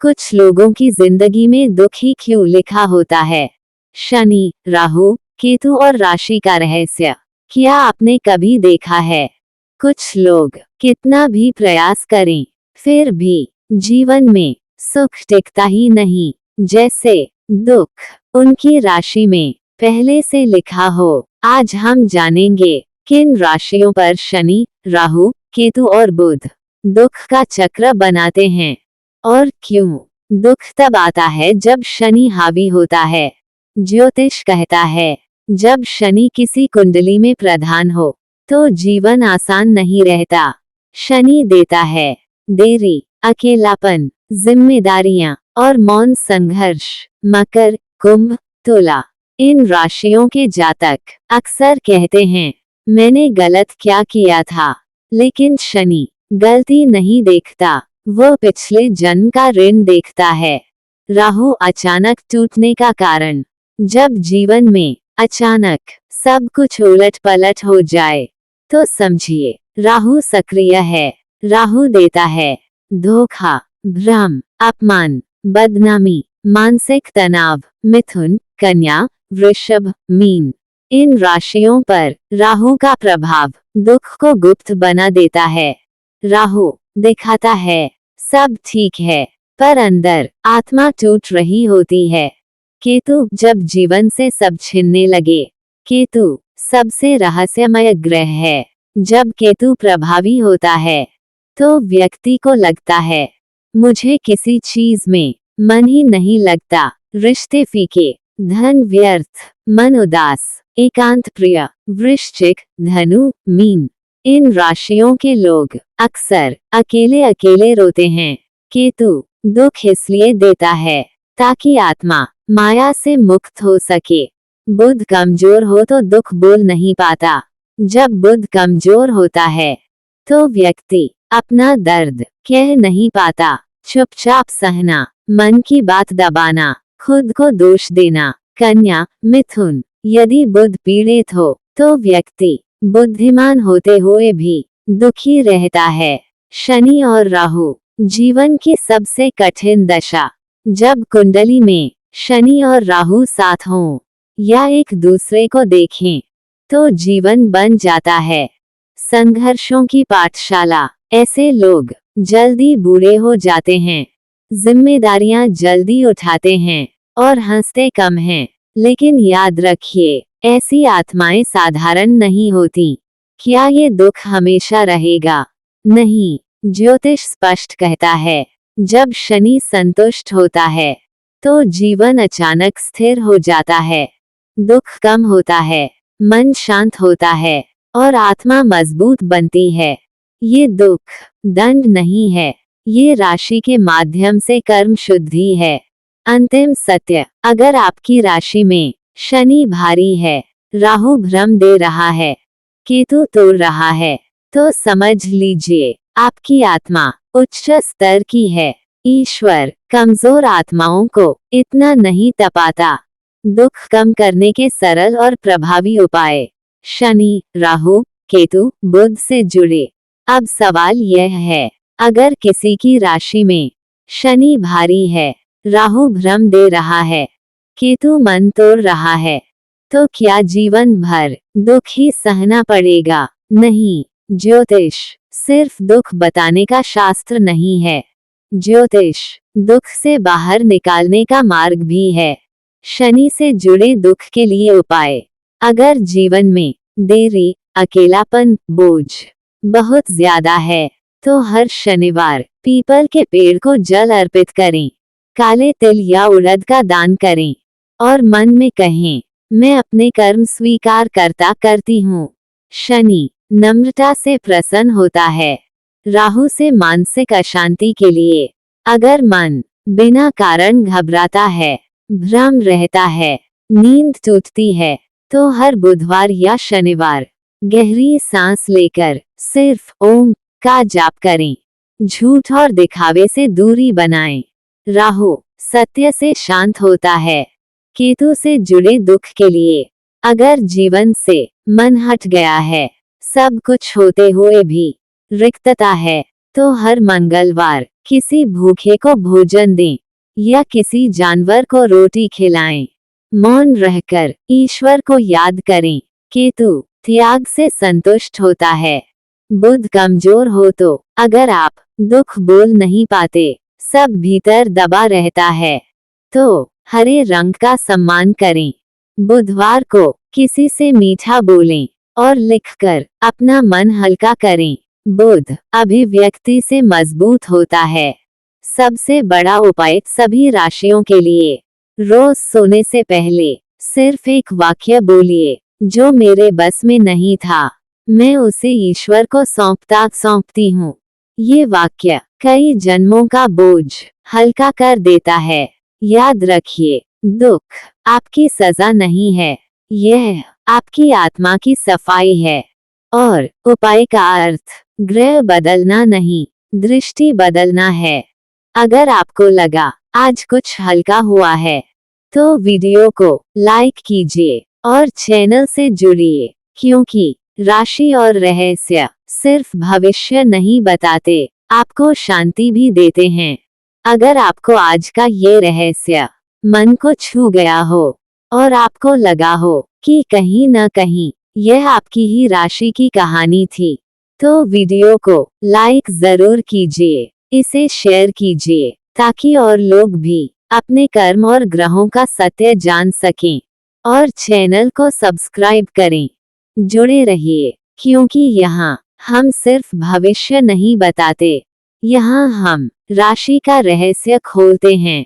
कुछ लोगों की जिंदगी में दुख ही क्यों लिखा होता है। शनि, राहु, केतु और राशि का रहस्य क्या आपने कभी देखा है? कुछ लोग कितना भी प्रयास करें, फिर भी जीवन में सुख टिकता ही नहीं। जैसे दुख उनकी राशि में पहले से लिखा हो। आज हम जानेंगे किन राशियों पर शनि, राहु, केतु और बुध दुख का चक्र बनाते हैं और क्यों। दुख तब आता है जब शनि हावी होता है। ज्योतिष कहता है, जब शनि किसी कुंडली में प्रधान हो तो जीवन आसान नहीं रहता। शनि देता है देरी, अकेलापन, जिम्मेदारियां और मौन संघर्ष। मकर, कुंभ, तुला इन राशियों के जातक अक्सर कहते हैं, मैंने गलत क्या किया था। लेकिन शनि गलती नहीं देखता, वो पिछले जन्म का ऋण देखता है। राहु अचानक टूटने का कारण, जब जीवन में अचानक सब कुछ उलट पलट हो जाए तो समझिए राहु सक्रिय है। राहु देता है धोखा, भ्रम, अपमान, बदनामी, मानसिक तनाव। मिथुन, कन्या, वृषभ, मीन इन राशियों पर राहु का प्रभाव दुख को गुप्त बना देता है। राहु दिखाता है सब ठीक है, पर अंदर आत्मा टूट रही होती है। केतु जब जीवन से सब छिनने लगे। केतु सबसे रहस्यमय ग्रह है। जब केतु प्रभावी होता है तो व्यक्ति को लगता है, मुझे किसी चीज में मन ही नहीं लगता। रिश्ते फीके, धन व्यर्थ, मन उदास, एकांत प्रिय। वृश्चिक, धनु, मीन इन राशियों के लोग अक्सर अकेले अकेले रोते हैं। केतु दुख इसलिए देता है ताकि आत्मा माया से मुक्त हो सके। बुध कमजोर हो तो दुख बोल नहीं पाता। जब बुध कमजोर होता है तो व्यक्ति अपना दर्द कह नहीं पाता। चुपचाप सहना, मन की बात दबाना, खुद को दोष देना। कन्या, मिथुन यदि बुध पीड़ित हो तो व्यक्ति बुद्धिमान होते हुए भी दुखी रहता है। शनि और राहु जीवन की सबसे कठिन दशा। जब कुंडली में शनि और राहु साथ हों या एक दूसरे को देखें तो जीवन बन जाता है संघर्षों की पाठशाला। ऐसे लोग जल्दी बूढ़े हो जाते हैं, जिम्मेदारियां जल्दी उठाते हैं और हंसते कम हैं। लेकिन याद रखिए, ऐसी आत्माएं साधारण नहीं होती। क्या ये दुख हमेशा रहेगा? नहीं। ज्योतिष स्पष्ट कहता है, जब शनि संतुष्ट होता है तो जीवन अचानक स्थिर हो जाता है। दुख कम होता है, मन शांत होता है और आत्मा मजबूत बनती है। ये दुख दंड नहीं है, ये राशि के माध्यम से कर्म शुद्धि है। अंतिम सत्य, अगर आपकी राशि में शनि भारी है, राहु भ्रम दे रहा है, केतु तोड़ रहा है, तो समझ लीजिए आपकी आत्मा उच्च स्तर की है। ईश्वर कमजोर आत्माओं को इतना नहीं तपाता। दुख कम करने के सरल और प्रभावी उपाय। शनि, राहु, केतु, बुध से जुड़े। अब सवाल यह है, अगर किसी की राशि में शनि भारी है, राहु भ्रम दे रहा है, केतु मन तोड़ रहा है, तो क्या जीवन भर दुख ही सहना पड़ेगा? नहीं। ज्योतिष सिर्फ दुख बताने का शास्त्र नहीं है, ज्योतिष दुख से बाहर निकालने का मार्ग भी है। शनि से जुड़े दुख के लिए उपाय। अगर जीवन में देरी, अकेलापन, बोझ बहुत ज्यादा है तो हर शनिवार पीपल के पेड़ को जल अर्पित करें, काले तिल या उड़द का दान करें और मन में कहें, मैं अपने कर्म स्वीकार करती हूँ। शनि नम्रता से प्रसन्न होता है। राहु से मानसिक अशांति के लिए। अगर मन बिना कारण घबराता है, भ्रम रहता है, नींद टूटती है, तो हर बुधवार या शनिवार गहरी सांस लेकर सिर्फ ओम का जाप करें। झूठ और दिखावे से दूरी बनाएं। राहु सत्य से शांत होता है। केतु से जुड़े दुख के लिए। अगर जीवन से मन हट गया है, सब कुछ होते हुए भी रिक्तता है, तो हर मंगलवार किसी भूखे को भोजन दें या किसी जानवर को रोटी खिलाएं। मौन रहकर ईश्वर को याद करें। केतु त्याग से संतुष्ट होता है। बुध कमजोर हो तो अगर आप दुख बोल नहीं पाते, सब भीतर दबा रहता है, तो हरे रंग का सम्मान करें। बुधवार को किसी से मीठा बोलें और लिखकर अपना मन हल्का करें। बुध अभिव्यक्ति से मजबूत होता है। सबसे बड़ा उपाय सभी राशियों के लिए, रोज सोने से पहले सिर्फ एक वाक्य बोलिए, जो मेरे बस में नहीं था, मैं उसे ईश्वर को सौंपती हूँ। ये वाक्य कई जन्मों का बोझ हल्का कर देता है। याद रखिए, दुख आपकी सजा नहीं है, यह आपकी आत्मा की सफाई है। और उपाय का अर्थ ग्रह बदलना नहीं, दृष्टि बदलना है। अगर आपको लगा आज कुछ हल्का हुआ है, तो वीडियो को लाइक कीजिए और चैनल से जुड़िए, क्योंकि राशि और रहस्य सिर्फ भविष्य नहीं बताते, आपको शांति भी देते हैं। अगर आपको आज का ये रहस्य मन को छू गया हो और आपको लगा हो कि कहीं न कहीं यह आपकी ही राशि की कहानी थी, तो वीडियो को लाइक जरूर कीजिए, इसे शेयर कीजिए, ताकि और लोग भी अपने कर्म और ग्रहों का सत्य जान सकें। और चैनल को सब्सक्राइब करें। जुड़े रहिए, क्योंकि यहाँ हम सिर्फ भविष्य नहीं बताते, यहाँ हम राशि का रहस्य खोलते हैं।